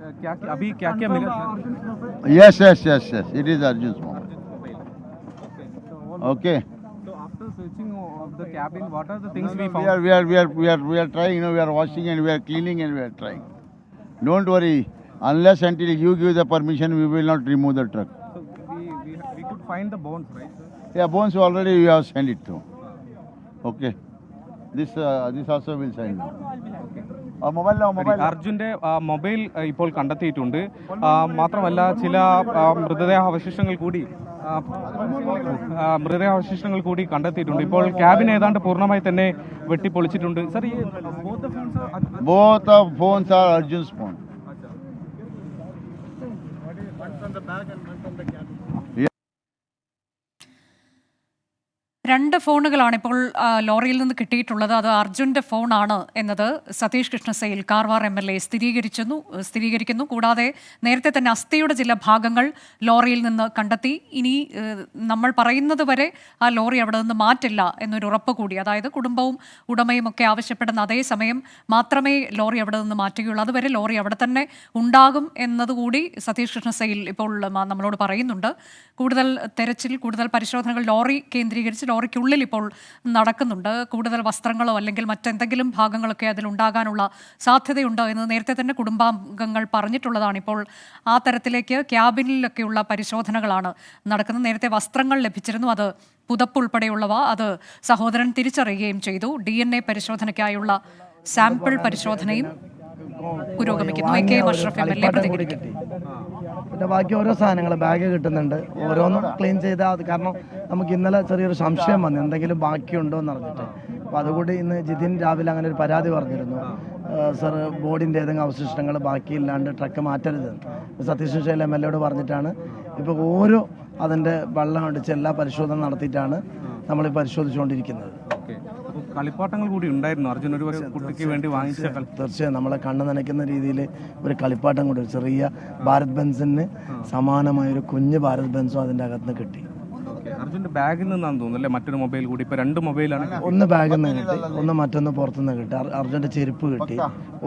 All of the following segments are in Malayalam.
अभी क्या क्या मिला? Yes. It is Arjun's phone. Okay. So after searching of the cabin, what are the things we We found? are trying. We are washing and we are cleaning and we are trying. Don't worry. Unless until you give the permission, we will not remove the truck. So we could find the bones, right, sir? Yeah, bones already we have sent it to. Okay. This also will send. Mobile. അർജുന്റെ മൊബൈൽ ഇപ്പോൾ കണ്ടെത്തിയിട്ടുണ്ട്. മാത്രമല്ല ചില മൃതദേഹാവശിഷ്ടങ്ങൾ കൂടി കണ്ടെത്തിയിട്ടുണ്ട്. ഇപ്പോൾ ക്യാബിൻ ഏതാണ്ട് പൂർണ്ണമായി തന്നെ വെട്ടിപ്പൊളിച്ചിട്ടുണ്ട്. സർ, ഈ both the phones are Arjun's phone. രണ്ട് ഫോണുകളാണ് ഇപ്പോൾ ലോറിയിൽ നിന്ന് കിട്ടിയിട്ടുള്ളത്. അത് അർജുൻ്റെ ഫോണാണ് എന്നത് സതീഷ് കൃഷ്ണസേൽ കാർവാർ MLA സ്ഥിരീകരിക്കുന്നു. കൂടാതെ നേരത്തെ തന്നെ അസ്ഥിയുടെ ചില ഭാഗങ്ങൾ ലോറിയിൽ നിന്ന് കണ്ടെത്തി. ഇനി നമ്മൾ പറയുന്നത് വരെ ആ ലോറി അവിടെ നിന്ന് മാറ്റില്ല എന്നൊരു ഉറപ്പ് കൂടി, അതായത് കുടുംബവും ഉടമയും ഒക്കെ ആവശ്യപ്പെടുന്ന അതേ സമയം മാത്രമേ ലോറി അവിടെ നിന്ന് മാറ്റുകയുള്ളൂ. അതുവരെ ലോറി അവിടെ തന്നെ ഉണ്ടാകും എന്നതുകൂടി സതീഷ് കൃഷ്ണസേൽ ഇപ്പോൾ നമ്മളോട് പറയുന്നുണ്ട്. കൂടുതൽ തെരച്ചിൽ, കൂടുതൽ പരിശോധനകൾ ലോറി കേന്ദ്രീകരിച്ച് ലോറിക്കുള്ളിൽ ഇപ്പോൾ നടക്കുന്നുണ്ട്. കൂടുതൽ വസ്ത്രങ്ങളോ അല്ലെങ്കിൽ മറ്റെന്തെങ്കിലും ഭാഗങ്ങളൊക്കെ അതിലുണ്ടാകാനുള്ള സാധ്യതയുണ്ടോ എന്ന് നേരത്തെ തന്നെ കുടുംബാംഗങ്ങൾ പറഞ്ഞിട്ടുള്ളതാണ്. ഇപ്പോൾ ആ തരത്തിലേക്ക് ക്യാബിനിലൊക്കെയുള്ള പരിശോധനകളാണ് നടക്കുന്നത്. നേരത്തെ വസ്ത്രങ്ങൾ ലഭിച്ചിരുന്നു, അത് പുതപ്പുൾപ്പെടെയുള്ളവ അത് സഹോദരൻ തിരിച്ചറിയുകയും ചെയ്തു. DNA പരിശോധനയ്ക്കായുള്ള സാമ്പിൾ പരിശോധനയും പുരോഗമിക്കുന്നു. AK അഷ്റഫ് MLA പ്രതികരിക്കും. പിന്നെ ബാക്കി ഓരോ സാധനങ്ങൾ ബാഗ് കിട്ടുന്നുണ്ട്, ഓരോന്നും ക്ലീൻ ചെയ്താൽ അത്. കാരണം നമുക്ക് ഇന്നലെ ചെറിയൊരു സംശയം വന്നു എന്തെങ്കിലും ബാക്കിയുണ്ടോ എന്ന് പറഞ്ഞിട്ട്. അപ്പോൾ അതുകൂടി ഇന്ന് ജിതിൻ രാവിലെ അങ്ങനെ ഒരു പരാതി പറഞ്ഞിരുന്നു, സർ ബോർഡിൻ്റെ ഏതെങ്കിലും അവശിഷ്ടങ്ങൾ ബാക്കിയില്ലാണ്ട് ട്രക്ക് മാറ്റരുത്. സതീഷ് ശൈല MLA പറഞ്ഞിട്ടാണ് ഇപ്പോൾ ഓരോ അതിൻ്റെ വെള്ളം അടിച്ച് എല്ലാ പരിശോധന നടത്തിയിട്ടാണ് നമ്മൾ പരിശോധിച്ചുകൊണ്ടിരിക്കുന്നത്. കളിപ്പാട്ടങ്ങൾ കൂടി ഉണ്ടായിരുന്നു അർജുൻ ഒരു കുട്ടിക്ക് വേണ്ടി വാങ്ങിച്ച. തീർച്ചയായും നമ്മളെ കണ്ണ് നനയ്ക്കുന്ന രീതിയിൽ ഒരു കളിപ്പാട്ടം കൂടി, ഒരു ചെറിയ ഭാരത് ബെൻസിന് സമാനമായ ഒരു കുഞ്ഞ് ഭാരത് ബെൻസും അതിൻ്റെ അകത്ത് കിട്ടി. അർജുന്റെ ബാഗിൽ നിന്നാണ് തോന്നുന്നല്ലേ മറ്റൊരു മൊബൈൽ കൂടി? ഇപ്പൊ 2 മൊബൈലാണ്. ഒന്ന് ബാഗിൽ നിന്ന് കിട്ടി, ഒന്ന് മറ്റൊന്ന് പുറത്തുനിന്ന് കിട്ടി. അർജുന്റെ ചെരുപ്പ് കിട്ടി.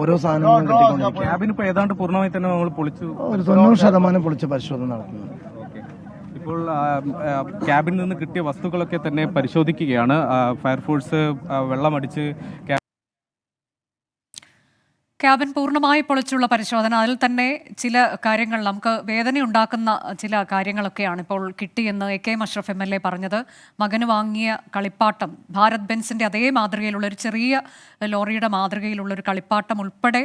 ഓരോ സാധനങ്ങളും കിട്ടിക്കൊണ്ടിരിക്കും. ക്യാബിൻ ഇപ്പൊ ഏതാണ്ട് പൂർണ്ണമായി തന്നെ നമ്മൾ പൊളിച്ചു, ഒരു 90% പൊളിച്ച് പരിശോധന നടത്തുന്നു. ഇപ്പോൾ ക്യാബിനിൽ നിന്ന് കിട്ടിയ വസ്തുക്കളൊക്കെ തന്നെ പരിശോധിക്കുകയാണ് ഫയർഫോഴ്സ്. വെള്ളമടിച്ച് ക്യാബിൻ പൂർണ്ണമായി പൊളിച്ചുള്ള പരിശോധന. അതിൽ തന്നെ ചില കാര്യങ്ങൾ നമുക്ക് വേദനയുണ്ടാക്കുന്ന ചില കാര്യങ്ങളൊക്കെയാണ് ഇപ്പോൾ കിട്ടിയെന്ന് AK അഷ്റഫ് MLA പറഞ്ഞത്. മകന് വാങ്ങിയ കളിപ്പാട്ടം ഭാരത് ബെൻസിൻ്റെ അതേ മാതൃകയിലുള്ള ഒരു ചെറിയ ലോറിയുടെ മാതൃകയിലുള്ളൊരു കളിപ്പാട്ടം ഉൾപ്പെടെ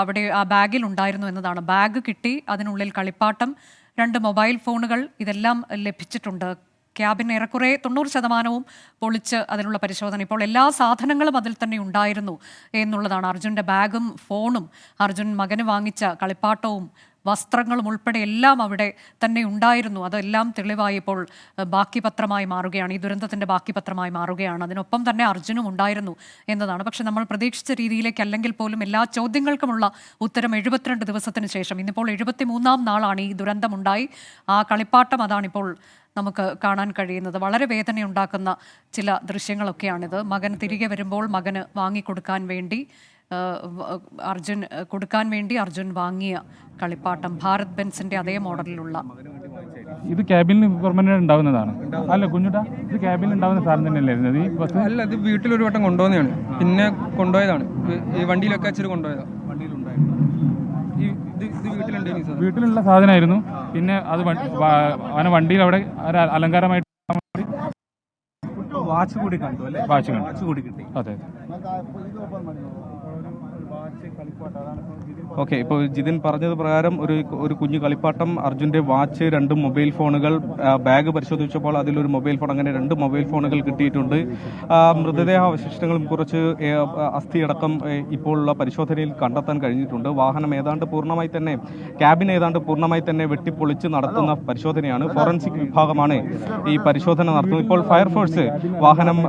അവിടെ ആ ബാഗിൽ ഉണ്ടായിരുന്നു എന്നതാണ്. ബാഗ് കിട്ടി, അതിനുള്ളിൽ കളിപ്പാട്ടം, 2 മൊബൈൽ ഫോണുകൾ, ഇതെല്ലാം ലഭിച്ചിട്ടുണ്ട്. ക്യാബിൻ ഏറെക്കുറെ 90% പൊളിച്ച് അതിനുള്ള പരിശോധന. ഇപ്പോൾ എല്ലാ സാധനങ്ങളും അതിൽ തന്നെ ഉണ്ടായിരുന്നു എന്നുള്ളതാണ്. അർജുൻ്റെ ബാഗും ഫോണും അർജുൻ മകന് വാങ്ങിച്ച കളിപ്പാട്ടവും വസ്ത്രങ്ങളും ഉൾപ്പെടെ എല്ലാം അവിടെ തന്നെ ഉണ്ടായിരുന്നു. അതെല്ലാം തെളിവായി ഇപ്പോൾ ബാക്കി പത്രമായി മാറുകയാണ്, ഈ ദുരന്തത്തിൻ്റെ ബാക്കി പത്രമായി മാറുകയാണ്. അതിനൊപ്പം തന്നെ അർജുനും ഉണ്ടായിരുന്നു എന്നതാണ്. പക്ഷെ നമ്മൾ പ്രതീക്ഷിച്ച രീതിയിലേക്ക് അല്ലെങ്കിൽ പോലും എല്ലാ ചോദ്യങ്ങൾക്കുമുള്ള ഉത്തരം 72 ദിവസത്തിന് ശേഷം, ഇന്നിപ്പോൾ 73ാം നാളാണ് ഈ ദുരന്തമുണ്ടായി. ആ കളിപ്പാട്ടം അതാണിപ്പോൾ നമുക്ക് കാണാൻ കഴിയുന്നത്. വളരെ വേദനയുണ്ടാക്കുന്ന ചില ദൃശ്യങ്ങളൊക്കെയാണിത്. മകൻ തിരികെ വരുമ്പോൾ മകന് വാങ്ങിക്കൊടുക്കാൻ വേണ്ടി അർജുൻ വാങ്ങിയ കളിപ്പാട്ടം ഭാരത് ബെൻസിന്റെ അതേ മോഡലിലുള്ള. ഇത് ക്യാബിനിൽ പെർമനന്റ് ഉണ്ടാവുന്നതാണ് അല്ല കുഞ്ഞുട്ടാ? ഇത് ക്യാബിനിൽ ഉണ്ടാവുന്ന സാധനം തന്നെയല്ലായിരുന്നു ഈ ബസ്? അല്ല, ഇത് വീട്ടിലൊരു വട്ടം കൊണ്ടുപോകുന്നതാണ്, പിന്നെ കൊണ്ടുപോയതാണ്. ഈ വണ്ടിയിലൊക്കെ വെച്ചിട്ട് കൊണ്ടുപോയതാണ്. വീട്ടിലുള്ള സാധനമായിരുന്നു. പിന്നെ അത് അവനെ വണ്ടിയിൽ അവിടെ അലങ്കാരമായിട്ട് വാച്ച് കൂടി കണ്ടു അല്ലേ? വാച്ച് കൂടി കിട്ടി. അതെ. ഓക്കെ, ഇപ്പോൾ ജിതിൻ പറഞ്ഞത് പ്രകാരം ഒരു കുഞ്ഞു കളിപ്പാട്ടം, അർജുന്റെ വാച്ച്, 2 മൊബൈൽ ഫോണുകൾ, ബാഗ് പരിശോധിച്ചപ്പോൾ അതിലൊരു മൊബൈൽ ഫോൺ, അങ്ങനെ 2 മൊബൈൽ ഫോണുകൾ കിട്ടിയിട്ടുണ്ട്. മൃതദേഹാവശിഷ്ടങ്ങളും കുറച്ച് അസ്ഥിയടക്കം ഇപ്പോഴുള്ള പരിശോധനയിൽ കണ്ടെത്താൻ കഴിഞ്ഞിട്ടുണ്ട്. വാഹനം ഏതാണ്ട് പൂർണ്ണമായി തന്നെ, ക്യാബിൻ ഏതാണ്ട് പൂർണ്ണമായി തന്നെ വെട്ടിപ്പൊളിച്ച് നടത്തുന്ന പരിശോധനയാണ്. ഫോറൻസിക് വിഭാഗമാണ് ഈ പരിശോധന നടത്തുന്നത്. ഇപ്പോൾ ഫയർഫോഴ്സ് വാഹനം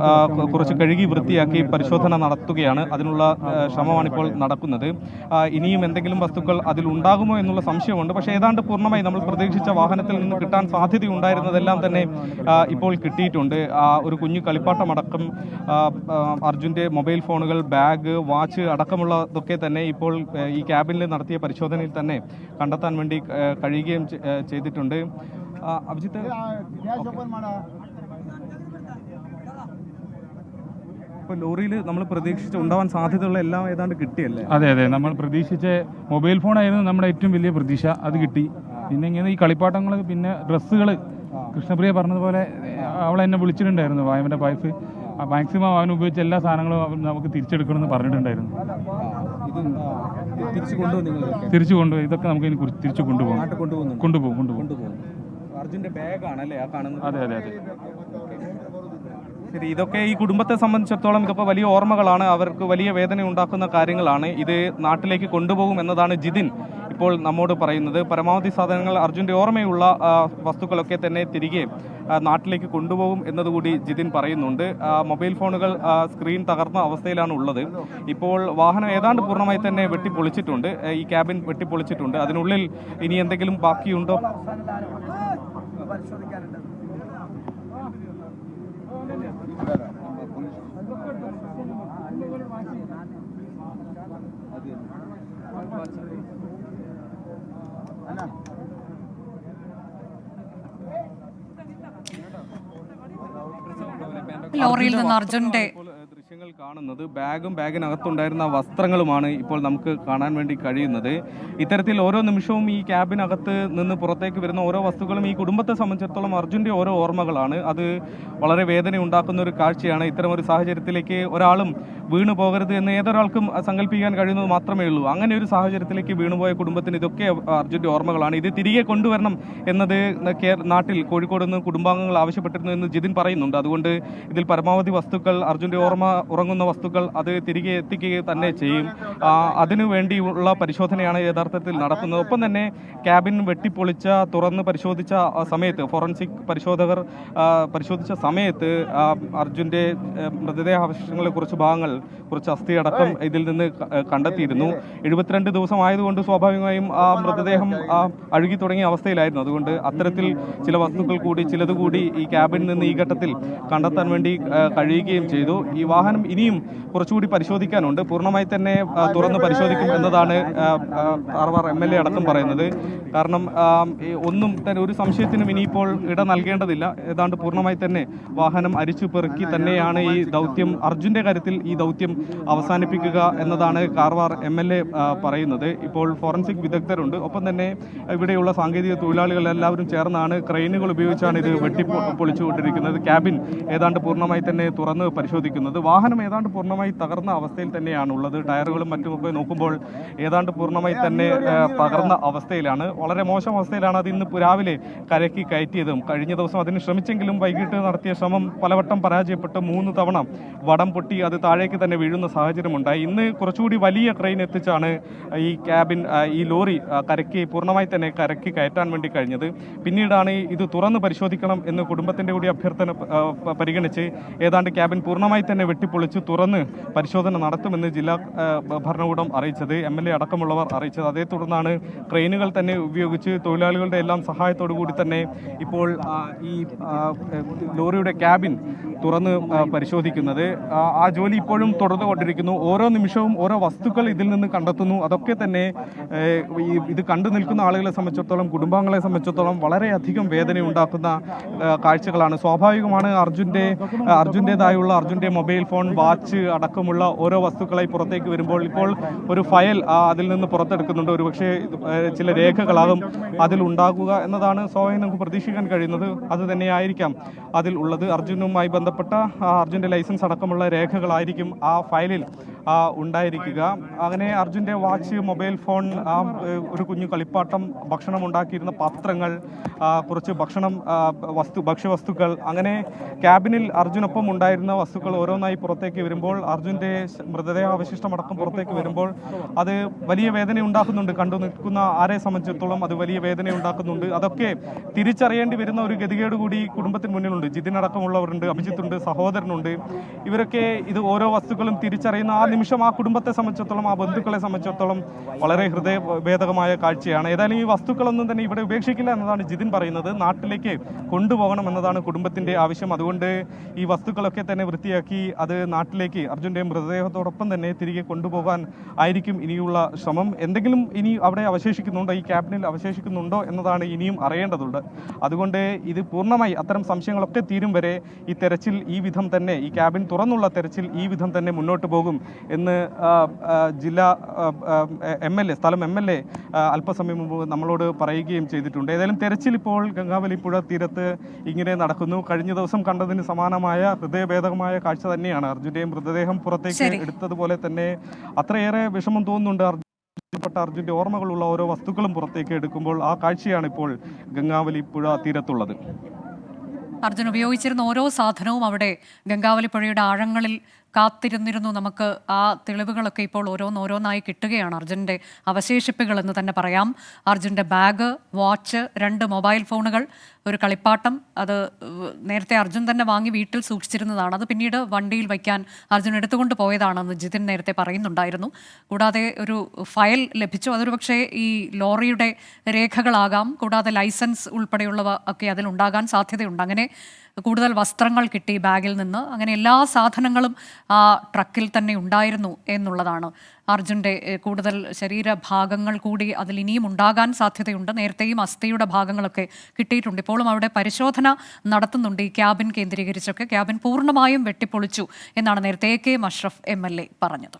കുറച്ച് കഴുകി വൃത്തിയാക്കി പരിശോധന നടത്തുകയാണ്. അതിനുള്ള ശ്രമമാണ് ഇപ്പോൾ നടക്കുന്നത്. ഇനിയും എന്തെങ്കിലും വസ്തുക്കൾ അതിലുണ്ടാകുമോ എന്നുള്ള സംശയമുണ്ട്. പക്ഷേ ഏതാണ്ട് പൂർണ്ണമായി നമ്മൾ പ്രതീക്ഷിച്ച വാഹനത്തിൽ നിന്ന് കിട്ടാൻ സാധ്യതയുണ്ടായിരുന്നതെല്ലാം തന്നെ ഇപ്പോൾ കിട്ടിയിട്ടുണ്ട്. ഒരു കുഞ്ഞു കളിപ്പാട്ടമടക്കം അർജുൻ്റെ മൊബൈൽ ഫോണുകൾ, ബാഗ്, വാച്ച് അടക്കമുള്ളതൊക്കെ തന്നെ ഇപ്പോൾ ഈ ക്യാബിനിൽ നടത്തിയ പരിശോധനയിൽ തന്നെ കണ്ടെത്താൻ വേണ്ടി കഴിയുകയും ചെയ്തിട്ടുണ്ട്. അഭിജിത്ത്, ഇപ്പോൾ ലോറിയിൽ നമ്മൾ പ്രതീക്ഷിച്ച ഉണ്ടാവാൻ സാധ്യതയുള്ള എല്ലാം ഏതാണ്ട് കിട്ടിയല്ലേ? അതെ, നമ്മൾ പ്രതീക്ഷിച്ച മൊബൈൽ ഫോണായിരുന്നു നമ്മുടെ ഏറ്റവും വലിയ പ്രതീക്ഷ, അത് കിട്ടി. പിന്നെ ഇങ്ങനെ ഈ കളിപ്പാട്ടങ്ങൾ, പിന്നെ ഡ്രസ്സുകൾ, കൃഷ്ണപ്രിയ പറഞ്ഞതുപോലെ അവൾ എന്നെ വിളിച്ചിട്ടുണ്ടായിരുന്നു, അവൻ്റെ വൈഫ്. മാക്സിമം അവൻ ഉപയോഗിച്ച എല്ലാ സാധനങ്ങളും നമുക്ക് തിരിച്ചെടുക്കണമെന്ന് പറഞ്ഞിട്ടുണ്ടായിരുന്നു. തിരിച്ചു കൊണ്ടുപോയി, ഇതൊക്കെ നമുക്ക് ഇനി തിരിച്ചു കൊണ്ടുപോകും. അർജുന്റെ ബാഗാണല്ലേ ആ കാണുന്നത്? അതെ. ശരി, ഇതൊക്കെ ഈ കുടുംബത്തെ സംബന്ധിച്ചിടത്തോളം ഇതൊക്കെ വലിയ ഓർമ്മകളാണ്, അവർക്ക് വലിയ വേദന ഉണ്ടാക്കുന്ന കാര്യങ്ങളാണ്. ഇത് നാട്ടിലേക്ക് കൊണ്ടുപോകും എന്നതാണ് ജിതിൻ ഇപ്പോൾ നമ്മോട് പറയുന്നത്. പരമാവധി സാധനങ്ങൾ, അർജുൻ്റെ ഓർമ്മയുള്ള വസ്തുക്കളൊക്കെ തന്നെ തിരികെ നാട്ടിലേക്ക് കൊണ്ടുപോകും എന്നതുകൂടി ജിതിൻ പറയുന്നുണ്ട്. മൊബൈൽ ഫോണുകൾ സ്ക്രീൻ തകർന്ന അവസ്ഥയിലാണ് ഉള്ളത്. ഇപ്പോൾ വാഹനം ഏതാണ്ട് പൂർണ്ണമായി തന്നെ വെട്ടിപ്പൊളിച്ചിട്ടുണ്ട്, ഈ ക്യാബിൻ വെട്ടിപ്പൊളിച്ചിട്ടുണ്ട്. അതിനുള്ളിൽ ഇനി എന്തെങ്കിലും ബാക്കിയുണ്ടോ? ലോറിയിൽ നിന്ന് അർജുന്റെ ദൃശ്യങ്ങൾ കാണുന്നത് ബാഗിനകത്തുണ്ടായിരുന്ന വസ്ത്രങ്ങളുമാണ് ഇപ്പോൾ നമുക്ക് കാണാൻ വേണ്ടി കഴിയുന്നത്. ഇത്തരത്തിൽ ഓരോ നിമിഷവും ഈ ക്യാബിനകത്ത് നിന്ന് പുറത്തേക്ക് വരുന്ന ഓരോ വസ്തുക്കളും ഈ കുടുംബത്തെ സംബന്ധിച്ചിടത്തോളം അർജുൻ്റെ ഓരോ ഓർമ്മകളാണ്. അത് വളരെ വേദന ഉണ്ടാക്കുന്ന ഒരു കാഴ്ചയാണ്. ഇത്തരം ഒരു സാഹചര്യത്തിലേക്ക് ഒരാളും വീണു പോകരുത് എന്ന് ഏതൊരാൾക്കും സങ്കല്പിക്കാൻ കഴിയുന്നത് മാത്രമേ ഉള്ളൂ. അങ്ങനെ ഒരു സാഹചര്യത്തിലേക്ക് വീണുപോയ കുടുംബത്തിന് ഇതൊക്കെ അർജുൻ്റെ ഓർമ്മകളാണ്. ഇത് തിരികെ കൊണ്ടുവരണം എന്നത് നാട്ടിൽ കോഴിക്കോട് നിന്ന് കുടുംബാംഗങ്ങൾ ആവശ്യപ്പെട്ടിരുന്നു എന്ന് ജിതിൻ പറയുന്നുണ്ട്. അതുകൊണ്ട് ഇതിൽ പരമാവധി വസ്തുക്കൾ, അർജുൻ്റെ ഓർമ്മ ഉറങ്ങുന്ന വസ്തുക്കൾ അത് തിരികെ എത്തിക്കുക തന്നെ ചെയ്യും. അതിനു വേണ്ടിയുള്ള പരിശോധനയാണ് യഥാർത്ഥത്തിൽ നടക്കുന്നത്. ഒപ്പം തന്നെ ക്യാബിൻ തുറന്ന് പരിശോധിച്ച സമയത്ത്, ഫോറൻസിക് പരിശോധകർ പരിശോധിച്ച സമയത്ത് അർജുൻ്റെ മൃതദേഹാവശിഷ്ടങ്ങളെ കുറച്ച് അസ്ഥിയടക്കം ഇതിൽ നിന്ന് കണ്ടെത്തിയിരുന്നു. 72 ദിവസം ആയതുകൊണ്ട് സ്വാഭാവികമായും ആ മൃതദേഹം അഴുകി തുടങ്ങിയ അവസ്ഥയിലായിരുന്നു. അതുകൊണ്ട് അത്തരത്തിൽ ചില വസ്തുക്കൾ കൂടി, ചിലത് കൂടി ഈ ക്യാബിനിൽ നിന്ന് ഈ ഘട്ടത്തിൽ കണ്ടെത്താൻ വേണ്ടി കഴിയുകയും ചെയ്തു. ഈ വാഹനം ഇനിയും കുറച്ചുകൂടി പരിശോധിക്കാനുണ്ട്. പൂർണ്ണമായി തന്നെ തുറന്ന് പരിശോധിക്കും എന്നതാണ് കാർവാർ MLA അടക്കം പറയുന്നത്. കാരണം ഒന്നും തന്നെ ഒരു സംശയത്തിനും ഇനിയിപ്പോൾ ഇട നൽകേണ്ടതില്ല. ഏതാണ്ട് പൂർണ്ണമായി തന്നെ വാഹനം അരിച്ചു പെറുക്കി തന്നെയാണ് ഈ ദൗത്യം, അർജുൻ്റെ കാര്യത്തിൽ ഈ ദൗത്യം അവസാനിപ്പിക്കുക എന്നതാണ് കാർവാർ MLA പറയുന്നത്. ഇപ്പോൾ ഫോറൻസിക് വിദഗ്ധരുണ്ട്. ഒപ്പം തന്നെ ഇവിടെയുള്ള സാങ്കേതിക തൊഴിലാളികൾ എല്ലാവരും ചേർന്നാണ് ക്രെയിനുകൾ ഉപയോഗിച്ചാണ് ഇത് പൊളിച്ചുകൊണ്ടിരിക്കുന്നത്. ക്യാബിൻ ഏതാണ്ട് പൂർണ്ണമായി തന്നെ തുറന്ന് പരിശോധിക്കുന്നത്. വാഹനം ഏതാണ്ട് പൂർണ്ണമായി തകർന്ന അവസ്ഥയിൽ തന്നെയാണ് ഉള്ളത്. ടയറുകളും മറ്റുമൊക്കെ നോക്കുമ്പോൾ ഏതാണ്ട് പൂർണ്ണമായി തന്നെ തകർന്ന അവസ്ഥയിലാണ്. വളരെ മോശം അവസ്ഥയിലാണ്. അത് ഇന്ന് രാവിലെ കരയ്ക്ക് കയറ്റിയതും കഴിഞ്ഞ ദിവസം അതിന് ശ്രമിച്ചെങ്കിലും വൈകിട്ട് നടത്തിയ ശ്രമം പലവട്ടം പരാജയപ്പെട്ട് 3 തവണ വടം പൊട്ടി അത് താഴേക്ക് തന്നെ വീഴുന്ന സാഹചര്യമുണ്ടായി. ഇന്ന് കുറച്ചുകൂടി വലിയ ക്രെയിൻ എത്തിച്ചാണ് ഈ ക്യാബിൻ, ഈ ലോറി പൂർണ്ണമായി തന്നെ കരയ്ക്ക് കയറ്റാൻ വേണ്ടി കഴിഞ്ഞത്. പിന്നീടാണ് ഇത് തുറന്ന് പരിശോധിക്കണം എന്ന് കുടുംബത്തിൻ്റെ കൂടി അഭ്യർത്ഥന പരിഗണിച്ച് ഏതാണ്ട് ക്യാബിൻ പൂർണ്ണമായി തന്നെ വെട്ടിപ്പൊളിച്ച് തുറന്ന് പരിശോധന നടത്തുമെന്ന് ജില്ലാ ഭരണകൂടം അറിയിച്ചത്, MLA അടക്കമുള്ളവർ അറിയിച്ചത്. അതേ തുടർന്നാണ് ക്രെയിനുകൾ തന്നെ ഉപയോഗിച്ച് തൊഴിലാളികളുടെ എല്ലാം സഹായത്തോടു കൂടി തന്നെ ഇപ്പോൾ ഈ ലോറിയുടെ ക്യാബിൻ തുറന്ന് പരിശോധിക്കുന്നത്. ആ ജോലി ഇപ്പോഴും തുടർന്നുകൊണ്ടിരിക്കുന്നു. ഓരോ നിമിഷവും ഓരോ വസ്തുക്കൾ ഇതിൽ നിന്ന് കണ്ടെത്തുന്നു. അതൊക്കെ തന്നെ ഇത് കണ്ടു നിൽക്കുന്ന ആളുകളെ സംബന്ധിച്ചിടത്തോളം, കുടുംബാംഗങ്ങളെ സംബന്ധിച്ചിടത്തോളം വളരെയധികം വേദന ഉണ്ടാക്കുന്ന കാഴ്ചകളാണ്. സ്വാഭാവികമാണ്. അർജുൻ്റെതായുള്ള അർജുൻ്റെ മൊബൈൽ ഫോൺ, വാച്ച് അടക്കമുള്ള ഓരോ വസ്തുക്കളായി പുറത്തേക്ക് വരുമ്പോൾ ഇപ്പോൾ ഒരു ഫയൽ അതിൽ നിന്ന് പുറത്തെടുക്കുന്നുണ്ട്. ഒരുപക്ഷെ ചില രേഖകളാകും അതിൽ ഉണ്ടാകുക എന്നതാണ് സ്വാഭാവികം നമുക്ക് പ്രതീക്ഷിക്കാൻ കഴിയുന്നത്. അത് തന്നെയായിരിക്കാം അതിൽ ഉള്ളത്. അർജുനുമായി ബന്ധപ്പെട്ട അർജുൻ്റെ ലൈസൻസ് അടക്കമുള്ള രേഖകളായിരിക്കും ആ ഫയലിൽ ഉണ്ടായിരിക്കുക. അങ്ങനെ അർജുൻ്റെ വാച്ച്, മൊബൈൽ ഫോൺ, ഒരു കുഞ്ഞു കളിപ്പാട്ടം, ഭക്ഷണം ഉണ്ടാക്കിയിരുന്ന പാത്രങ്ങൾ, കുറച്ച് ഭക്ഷ്യവസ്തുക്കൾ, അങ്ങനെ ക്യാബിനിൽ അർജുനൊപ്പം ഉണ്ടായിരുന്ന വസ്തുക്കൾ ഓരോന്നായി പുറത്തേക്ക് വരുമ്പോൾ, അർജുൻ്റെ മൃതദേഹാവശിഷ്ടമടക്കം പുറത്തേക്ക് വരുമ്പോൾ അത് വലിയ വേദന ഉണ്ടാക്കുന്നുണ്ട്. കണ്ടു നിൽക്കുന്ന ആരെ സംബന്ധിച്ചിടത്തോളം അത് വലിയ വേദന ഉണ്ടാക്കുന്നുണ്ട്. അതൊക്കെ തിരിച്ചറിയേണ്ടി വരുന്ന ഒരു ഗതികേട് കൂടി കുടുംബത്തിന് മുന്നിലുണ്ട്. ജിതിനടക്കമുള്ളവരുണ്ട്, അഭിജിത്തുണ്ട്, സഹോദരനുണ്ട്. ഇവരൊക്കെ ഇത് ഓരോ വസ്തുക്കളും തിരിച്ചറിയുന്ന ആ നിമിഷം ആ കുടുംബത്തെ സംബന്ധിച്ചിടത്തോളം, ആ ബന്ധുക്കളെ സംബന്ധിച്ചിടത്തോളം വളരെ ഹൃദയഭേദകമായ കാഴ്ചയാണ്. ഏതായാലും ഈ വസ്തുക്കളൊന്നും തന്നെ ഇവിടെ ഉപേക്ഷിക്കില്ല എന്നതാണ് ജിതിൻ പറയുന്നത്. നാട്ടിലേക്ക് കൊണ്ടുപോകണം എന്നതാണ് കുടുംബത്തിന്റെ ആവശ്യം. അതുകൊണ്ട് ഈ വസ്തുക്കളൊക്കെ തന്നെ വൃത്തിയാക്കി അത് നാട്ടിലേക്ക് അർജുന്റെ മൃതദേഹത്തോടൊപ്പം തന്നെ തിരികെ കൊണ്ടുപോകാൻ ആയിരിക്കും ഇനിയുള്ള ശ്രമം. എന്തെങ്കിലും ഇനി അവിടെ അവശേഷിക്കുന്നുണ്ടോ, ഈ ക്യാബിനിൽ അവശേഷിക്കുന്നുണ്ടോ എന്നതാണ് ഇനിയും അറിയേണ്ടതുണ്ട്. അതുകൊണ്ട് ഇത് പൂർണ്ണമായി അത്തരം സംശയങ്ങളൊക്കെ തീരും വരെ ഈ തെരച്ചിൽ ഈ വിധം തന്നെ, ഈ ക്യാബിൻ തുറന്നുള്ള തെരച്ചിൽ ഈ വിധം തന്നെ മുന്നോട്ട് പോകും എന്ന് ജില്ലാ സ്ഥലം എം എൽ എ അല്പസമയം മുമ്പ് നമ്മളോട് പറയുകയും ചെയ്തിട്ടുണ്ട്. ഏതായാലും തെരച്ചിൽ ഇപ്പോൾ ഗംഗാവലിപ്പുഴ തീരത്ത് ഇങ്ങനെ നടക്കുന്നു. കഴിഞ്ഞ ദിവസം കണ്ടതിന് സമാനമായ ഹൃദയഭേദകമായ കാഴ്ച തന്നെയാണ്. അർജുന്റെ മൃതദേഹം പുറത്തേക്ക് എടുത്തതുപോലെ തന്നെ അത്രയേറെ വിഷമം തോന്നുന്നുണ്ട്. അർജുന്റെ ഓർമ്മകളുള്ള ഓരോ വസ്തുക്കളും പുറത്തേക്ക് എടുക്കുമ്പോൾ ആ കാഴ്ചയാണ് ഇപ്പോൾ ഗംഗാവലിപ്പുഴ തീരത്തുള്ളത്. അർജുൻ ഉപയോഗിച്ചിരുന്ന ഓരോ സാധനവും അവിടെ ഗംഗാവലിപ്പുഴയുടെ ആഴങ്ങളിൽ കാത്തിരുന്നിരുന്നു. നമുക്ക് ആ തെളിവുകളൊക്കെ ഇപ്പോൾ ഓരോന്നോരോന്നായി കിട്ടുകയാണ്. അർജുൻ്റെ അവശേഷിപ്പുകൾ എന്ന് തന്നെ പറയാം. അർജുൻ്റെ ബാഗ്, വാച്ച്, 2 മൊബൈൽ ഫോണുകൾ, ഒരു കളിപ്പാട്ടം. അത് നേരത്തെ അർജുൻ തന്നെ വാങ്ങി വീട്ടിൽ സൂക്ഷിച്ചിരുന്നതാണ്. അത് പിന്നീട് വണ്ടിയിൽ വയ്ക്കാൻ അർജുൻ എടുത്തുകൊണ്ട് പോയതാണെന്ന് ജിതിൻ നേരത്തെ പറയുന്നുണ്ടായിരുന്നു. കൂടാതെ ഒരു ഫയൽ ലഭിച്ചു. അതൊരു പക്ഷേ ഈ ലോറിയുടെ രേഖകളാകാം. കൂടാതെ ലൈസൻസ് ഉൾപ്പെടെയുള്ളവ ഒക്കെ അതിലുണ്ടാകാൻ സാധ്യതയുണ്ട്. അങ്ങനെ കൂടുതൽ വസ്ത്രങ്ങൾ കിട്ടി ബാഗിൽ നിന്ന്. അങ്ങനെ എല്ലാ സാധനങ്ങളും ആ ട്രക്കിൽ തന്നെ ഉണ്ടായിരുന്നു എന്നുള്ളതാണ്. അർജുൻ്റെ കൂടുതൽ ശരീരഭാഗങ്ങൾ കൂടി അതിൽ ഇനിയും ഉണ്ടാകാൻ സാധ്യതയുണ്ട്. നേരത്തെയും അസ്ഥിയുടെ ഭാഗങ്ങളൊക്കെ കിട്ടിയിട്ടുണ്ട്. ഇപ്പോഴും അവിടെ പരിശോധന നടത്തുന്നുണ്ട് ഈ ക്യാബിൻ കേന്ദ്രീകരിച്ചൊക്കെ. ക്യാബിൻ പൂർണ്ണമായും വെട്ടിപ്പൊളിച്ചു എന്നാണ് നേരത്തെ AK മഷ്റഫ് MLA പറഞ്ഞത്.